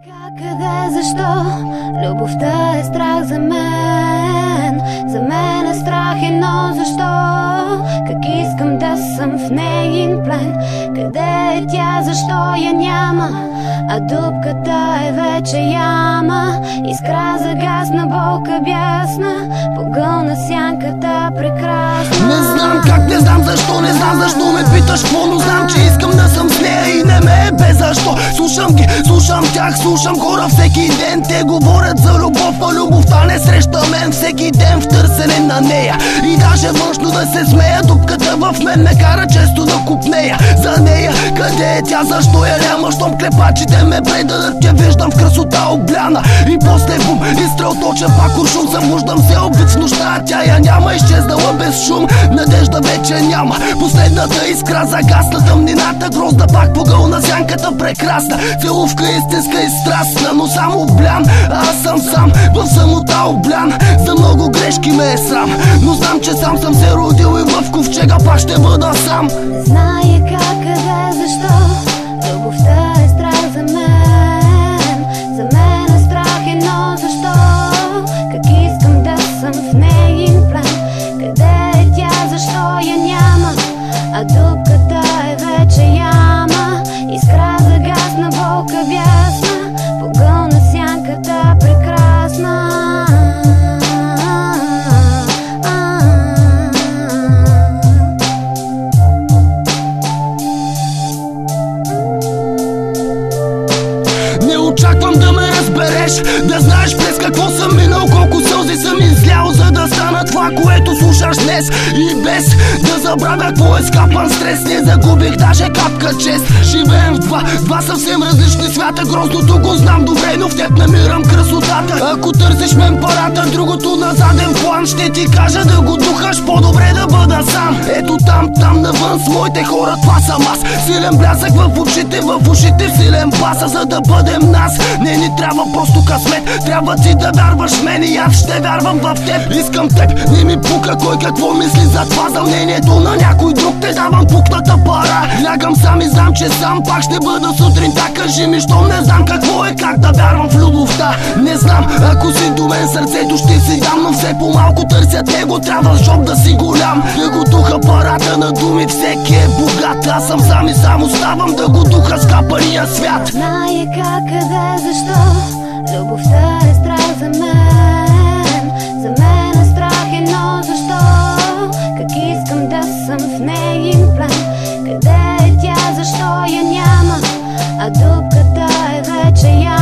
Къде, защо? Любовта е страх за мен. За мен е страх едно защо. Как искам да съм в нейн плен. Къде е тя, защо я няма? А дупката е вече яма. Искра загасна, болка бясна. Погълна сянката прекрасна. Не знам как, не знам защо, не знам защо ме питаш какво, но знам, че искам да съм с нея и не ме е без защо. Слушам ги, слушам тях, слушам хора всеки ден. Те говорят за любов, а любовта не среща мен. Всеки ден в търсене на нея и даже външно да се смея. Дупката в мен ме кара често да купнея за нея. Къде е тя, защо я няма? Щом клепачите ме предадат, я виждам в красота обляна. И после бум, изстрел точен пак куршум. Събуждам се обид в нощта, тя я няма. Изчезнала без шум, надежда вече няма. Последната искра загасна, тъмнината грозда, пак погълна сянката прекрасна. Целувка истинска и страстна, но само облян. Аз съм сам, в самота облян. За много грешки ме е срам, но знам, че сам съм се родил и в ковчега пак ще бъда сам. Не зная как, къде, защо. Любовта е страх за мен. За мен е страх едно защо. Как искам да съм в нейн плен. Къде е тя, защо я няма? А дупката е вече яма. Искра загасна, болка бясна. Погълна сянката прекрасна. Не очаквам да ме разбереш, да знаеш през какво съм минал, колко сълзи съм излял, за да стана това, което слушаш днес. И без да забравя какво е скапан стрес, не загубих даже капка чест. Живеем в два съвсем различни свята. Грозното го знам добре, но в теб намирам красотата. Ако търсиш мен парата, другото на заден план, ще ти кажа да го духаш, по-добре да бъда сам. Ето там навън с моите хора, това съм аз. Силен блясък в ушите, в силен баса, за да бъдем нас. Не ни трябва просто късмет, трябва ти да вярваш в мен и аз ще вярвам в теб. Искам теб, не ми пука кой какво мисли за това. За мнението на някой друг те давам пукната пара. Лягам сам и знам, че сам пак ще бъда сутринта. Кажи ми, щом не знам какво е, как да вярвам в любовта. Не знам, ако си до мен сърцето ще си дам, но все по-малко търсят него, трябва жоп да си голям. Да го духа парата на думи, всеки е богат. Аз съм сам и сам оставам да го духа скапания свят. Знае как, къде, защо. Любовта е страх за мен. За мен е страх едно защо. Как искам да съм в нейн плен. Къде е тя, защо я няма? А дупката е вече яма.